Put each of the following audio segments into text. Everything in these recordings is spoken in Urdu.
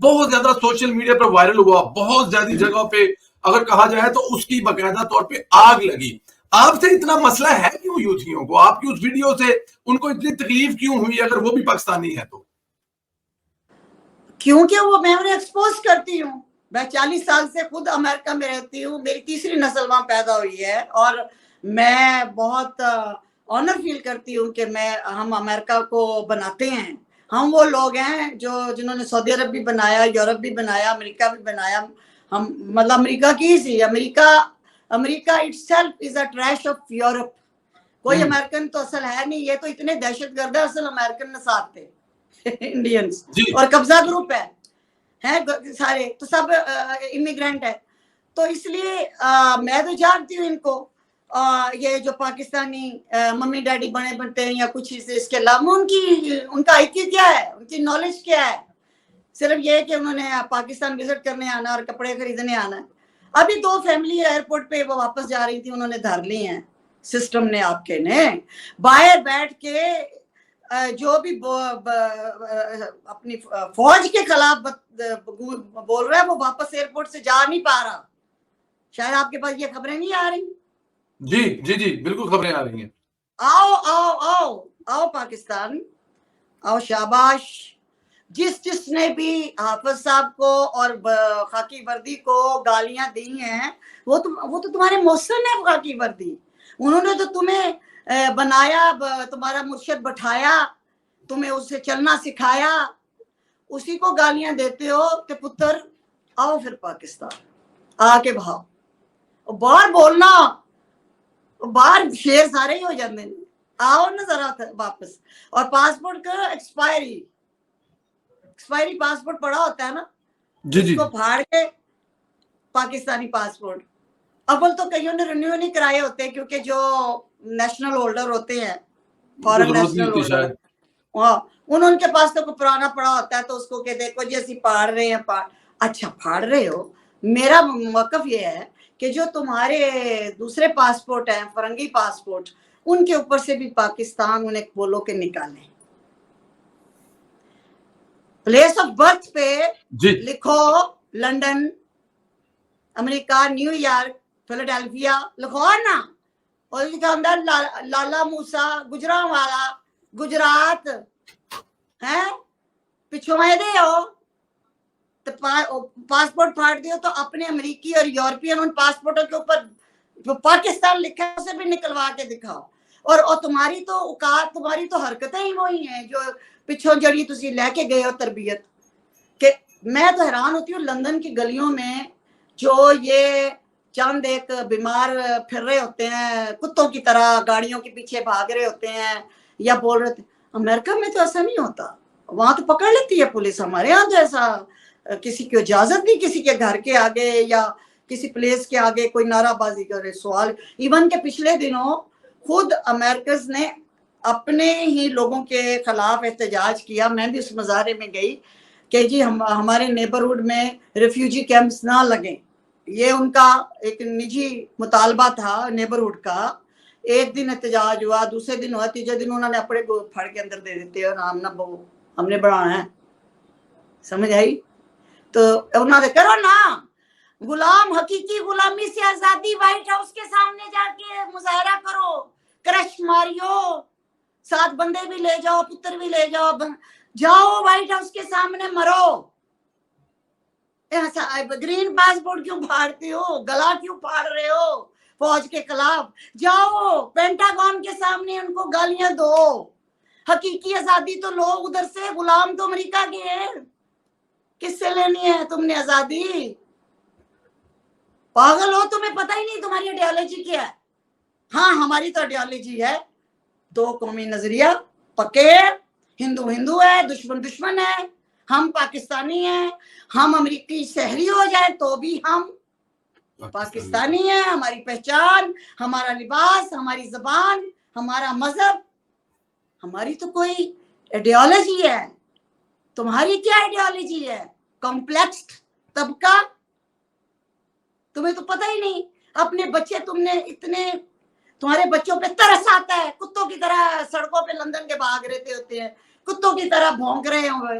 بہت زیادہ سوشل میڈیا پر وائرل ہوا, بہت زیادہ جگہ پہ اگر کہا جائے تو اس کی باقاعدہ طور پہ آگ لگی. آپ سے اتنا مسئلہ ہے کیوں یوتھیوں کو؟ آپ کی اس ویڈیو سے ان کو اتنی تکلیف کیوں ہوئی اگر وہ بھی پاکستانی ہے تو؟ کیونکہ وہ میں انہیں ایکسپوز کرتی ہوں. میں 40 سال سے خود امریکہ میں رہتی ہوں, میری تیسری نسل وہاں پیدا ہوئی ہے, اور میں بہت آنر فیل کرتی ہوں کہ ہم امریکہ کو بناتے ہیں. ہم وہ لوگ ہیں جنہوں نے سعودی عرب بھی بنایا, یورپ بھی بنایا, امریکہ بھی بنایا. ہم مطلب امریکہ کی سی, امریکہ itself is a trash of Europe. کوئی امریکن تو اصل ہے نہیں, یہ تو اتنے دہشت گرد ہے, اصل امریکن نصاب تھے انڈینز, اور قبضہ گروپ ہے سارے, تو سب امیگرینٹ ہے. تو اس لیے میں تو جانتی ہوں ان کو, یہ جو پاکستانی ممی ڈیڈی بنتے ہیں یا کچھ اس کے علاوہ ان کا آئی کیو کیا ہے, ان کی نالج کیا ہے؟ صرف یہ کہ انہوں نے پاکستان وزٹ کرنے آنا اور کپڑے خریدنے آنا ہے. ابھی 2 فیملی ایئرپورٹ پہ وہ واپس جا رہی تھی, انہوں نے دھر لی ہیں سسٹم نے, آپ کے نے باہر بیٹھ کے جو بھی اپنی فوج کے خلاف بول رہا ہے, وہ واپس ایئرپورٹ سے جا نہیں پا رہا. شاید آپ کے پاس یہ خبریں نہیں آ رہی. جی جی جی بالکل خبریں آ رہی ہیں. آؤ آؤ آؤ آؤ پاکستان, آؤ. شاباش جس نے بھی حافظ صاحب کو اور خاکی وردی کو گالیاں دی ہیں, وہ تو تمہارے محسن ہے خاکی وردی. انہوں نے تو تمہیں بنایا, تمہارا مرشد بٹھایا, تمہیں اس سے چلنا سکھایا, اسی کو گالیاں دیتے ہو کہ پتر آؤ پھر پاکستان, آ کے بھاؤ. باہر بولنا, باہر شیر سارے ہی ہو جاتے ہیں, آؤ نا ذرا واپس. اور پاسپورٹ کا ایکسپائری پاسپورٹ پڑا ہوتا ہے نا, اس کو پھاڑ کے پاکستانی پاسپورٹ. اول تو کئیوں نے رینیو نہیں کرائے ہوتے, کیونکہ جو نیشنل ہولڈر ہوتے ہیں, فارن نیشنل ہولڈر, ان کے پاس تو پرانا پڑا ہوتا ہے, تو اس کو کہ دیکھو جی اسی پھاڑ رہے ہیں. اچھا پھاڑ رہے ہو, میرا موقف یہ ہے کہ جو تمہارے دوسرے پاسپورٹ ہیں, فرنگی پاسپورٹ, ان کے اوپر سے بھی پاکستان انہیں بولو کہ نکالیں. پلیس آف برتھ پہ لکھو لنڈن, امریکہ, نیو یارک, فیلاڈیلفیا لکھو نا, اور لکھا اندر لالا موسا گجرانوالا گجرات ہے, پچھو میں دے ہو تو پاسپورٹ پھاڑ دیو, تو اپنے امریکی اور یورپین ان پاسپورٹوں کے اوپر جو پاکستان لکھا ہے اسے بھی نکلوا کے دکھاؤ. اور تمہاری تو اوقات, تمہاری تو حرکتیں ہی وہی ہیں جو پچھوں جڑی تسی لے کے گئے ہو تربیت. کہ میں تو حیران ہوتی ہوں لندن کی گلیوں میں جو یہ چند ایک بیمار پھر رہے ہوتے ہیں کتوں کی طرح, گاڑیوں کے پیچھے بھاگ رہے ہوتے ہیں یا بول رہے ہوتے ہیں. امریکہ میں تو ایسا نہیں ہوتا, وہاں تو پکڑ لیتی ہے پولیس. ہمارے یہاں تو ایسا کسی کی اجازت نہیں کسی کے گھر کے آگے یا کسی پلیس کے آگے کوئی نعرہ بازی کرے. سوال ایون کہ پچھلے دنوں خود امریکز نے اپنے ہی لوگوں کے خلاف احتجاج کیا. میں بھی اس مظاہرے میں گئی کہ جی ہمارے نیبرہڈ میں ریفیوجی کیمپس نہ لگیں. یہ ان کا ایک نجی مطالبہ تھا نیبرہڈ کا. ایک دن احتجاج ہوا, دوسرے دن ہوا, تیسرے دن انہوں نے اپنے کو پھاڑ کے اندر دے دیتے اور ہم نے بڑھانا ہے. سمجھ آئی؟ تو انہوں نے کرو نا, غلام حقیقی غلامی سے آزادی, وائٹ ہاؤس کے سامنے جا کے مظاہرہ کرو, کرش ماریو, 7 بندے بھی لے جاؤ, پتر بھی لے جاؤ, جاؤ وائٹ ہاؤس کے سامنے مرو. گرین پاسپورٹ کیوں پھاڑتے ہو, گلا کیوں پھاڑ رہے ہو فوج کے خلاف؟ جاؤ پینٹاگون کے سامنے ان کو گالیاں دو. حقیقی آزادی تو لوگ ادھر سے, غلام تو امریکہ کے ہیں, کس سے لینی ہے تم نے آزادی؟ پاگل ہو, تمہیں پتہ ہی نہیں تمہاری آئیڈیالوجی کیا ہے. ہاں ہماری تو آئیڈیالوجی ہے 2 قومی نظریہ, پکے ہندو ہے, دشمن ہے. ہم پاکستانی ہیں, ہم امریکی شہری ہو جائے تو بھی ہم پاکستانی ہیں. ہماری پہچان, ہمارا لباس, ہماری زبان, ہمارا مذہب, ہماری تو کوئی آئیڈیالوجی ہے. تمہاری کیا آئیڈیالوجی ہے؟ کمپلیکس طبقہ. تمہیں تو پتہ ہی نہیں. اپنے بچے تم نے اتنے, تمہارے بچوں پہ ترس آتا ہے, کتوں کی طرح سڑکوں پہ لندن کے بھاگ رہتے ہوتے ہیں, کتوں کی طرح بھونک رہے ہوئے.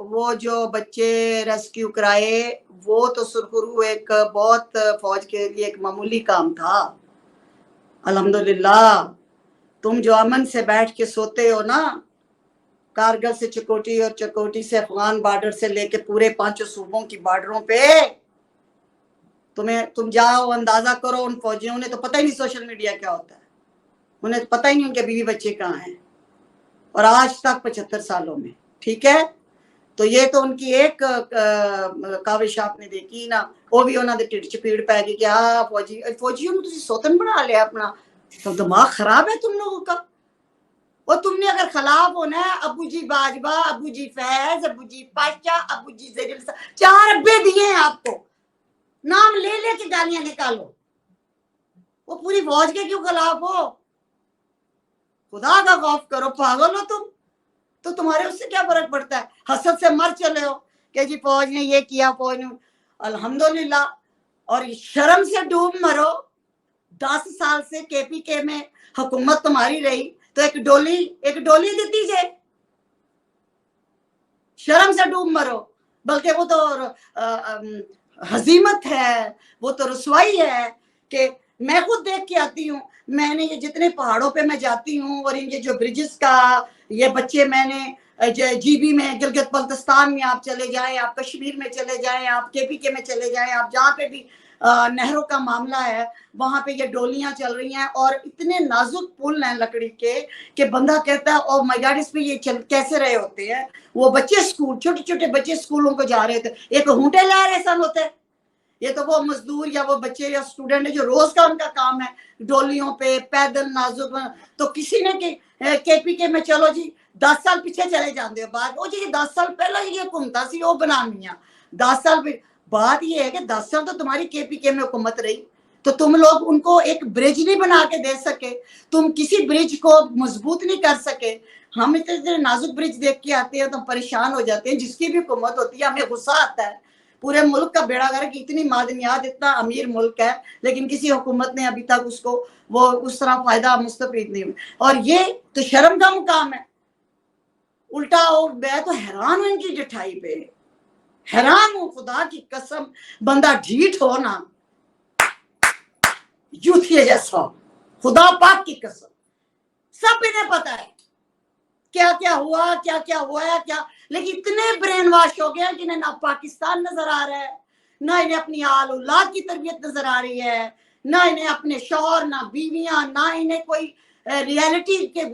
وہ جو بچے ریسکیو کرائے وہ تو سرخرو ایک بہت فوج کے لیے ایک معمولی کام تھا. الحمدللہ تم جو امن سے بیٹھ کے سوتے ہو نا کارگل سے چکوٹی اور چکوٹی سے افغان بارڈر سے لے کے پورے 5 صوبوں کی بارڈروں پہ, تم جاؤ اندازہ کرو ان فوجیوں نے تو پتہ ہی نہیں سوشل میڈیا کیا ہوتا ہے, انہیں پتہ ہی نہیں ان کے بیوی بچے کہاں ہیں, اور آج تک 75 سالوں میں. ٹھیک ہے, تو یہ تو ان کی ایک کاوش آپ نے دیکھی نا, وہ بھی انہوں نے ٹھڈ چپیڑ پی گئی کہ ہاں فوجیوں نے تسی سوتن بنا لیا اپنا. تو دماغ خراب ہے تم لوگوں کا. اور تم نے اگر خلاف ہونا ہے ابو جی باجوہ, ابو جی فیض, ابو جی پاشا, ابو جی زیر 4 ابے دیے ہیں آپ کو, نام لے لے کے گالیاں نکالو. وہ پوری فوج کے کیوں خلاف ہو؟ خدا کا خوف کرو, پاگل ہو تم. تو تمہارے اس سے کیا فرق پڑتا ہے؟ حسد سے مر چلے ہو کہ جی فوج نے یہ کیا, فوج نے. الحمدللہ, اور شرم سے ڈوب مرو. 10 سال سے کے پی کے میں حکومت تمہاری رہی تو ایک ڈولی دیتی جائے. شرم سے ڈوب مرو. بلکہ وہ تو ہزیمت ہے, وہ تو رسوائی ہے کہ میں خود دیکھ کے آتی ہوں. میں نے یہ جتنے پہاڑوں پہ میں جاتی ہوں اور یہ جو برجز کا یہ بچے میں نے جی بی میں, گلگت بلتستان میں آپ چلے جائیں, آپ کشمیر میں چلے جائیں, آپ کے پی کے میں چلے جائیں, آپ جہاں پہ بھی نہروں کا معاملہ ہے وہاں پہ یہ ڈولیاں چل رہی ہیں اور اتنے نازک پل ہیں لکڑی کے کہ بندہ کہتا ہے او مائی گاڈ اس پہ یہ کیسے رہے ہوتے ہیں. وہ بچے اسکول, چھوٹے چھوٹے بچے اسکولوں کو جا رہے تھے, ایک ہونٹے لا رہے سن ہوتے. یہ تو وہ مزدور یا وہ بچے یا اسٹوڈنٹ جو روز کا ان کا کام ہے ڈولیوں پہ پیدل نازک. تو کسی نے کے پی کے میں چلو جی 10 سال پیچھے چلے جاندے ہو بعد, وہ جی 10 سال پہلے یہ حکومت سی وہ بنانیاں 10 سال پہ. بات یہ ہے کہ 10 سال تو تمہاری کے پی کے میں حکومت رہی تو تم لوگ ان کو ایک برج نہیں بنا کے دے سکے, تم کسی برج کو مضبوط نہیں کر سکے. ہم اتنے نازک برج دیکھ کے آتے ہیں تو پریشان ہو جاتے ہیں. جس کی بھی حکومت ہوتی ہے ہمیں غصہ آتا ہے. پورے ملک کا بیڑا غرق, اتنی معدنیات, اتنا امیر ملک ہے لیکن کسی حکومت نے ابھی تک اس کو وہ اس طرح فائدہ مستفید نہیں ہوئی. اور یہ تو شرم کا مقام ہے الٹا. اور میں تو حیران ہوں ان کی جٹھائی پہ, حیران ہوں خدا کی قسم. بندہ ڈھیٹ ہو نا یوتھی جیسا, خدا پاک کی قسم. سب انہیں پتا ہے کیا کیا ہوا, کیا کیا ہوا ہے کیا, لیکن اتنے برین واش ہو گیا کہ انہیں نہ پاکستان نظر آ رہا ہے, نہ انہیں اپنی آل اولاد کی تربیت نظر آ رہی ہے, نہ انہیں اپنے شوہر, نہ بیویاں, نہ انہیں کوئی ریالٹی کے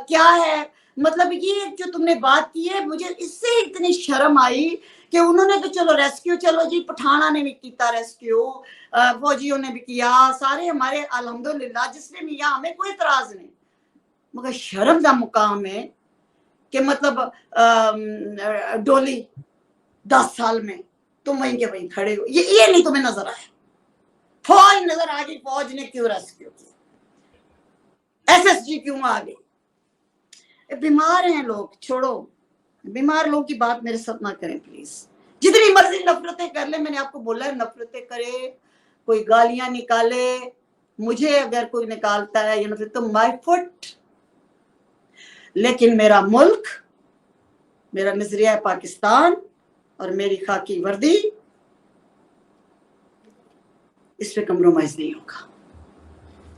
کیا ہے. مطلب یہ جو تم نے بات کی ہے مجھے اس سے اتنی شرم آئی کہ انہوں نے تو چلو ریسکیو, چلو جی پٹھانا نے بھی کیتا ریسکیو, فوجیوں نے بھی کیا, سارے ہمارے الحمدللہ جس نے بھی, یہاں ہمیں کوئی اعتراض نہیں. مگر شرم کا مقام ہے کہ مطلب ڈولی 10 سال میں تم وہیں کے وہیں کھڑے ہو, یہ نہیں تمہیں نظر آیا. فوج نظر آ گئی, فوج نے کیوں ریسکیو کیا, ایس ایس جی کیوں آ گئی. بیمار ہیں لوگ, چھوڑو بیمار لوگ کی بات میرے ساتھ نہ کریں پلیز. جتنی مرضی نفرتیں کر لیں, میں نے آپ کو بولا ہے نفرتیں کرے, کوئی گالیاں نکالے, مجھے اگر کوئی نکالتا ہے یہ نفرت تو مائی فٹ, لیکن میرا ملک, میرا نظریہ پاکستان اور میری خاکی وردی اس پہ کمپرومائز نہیں ہوگا.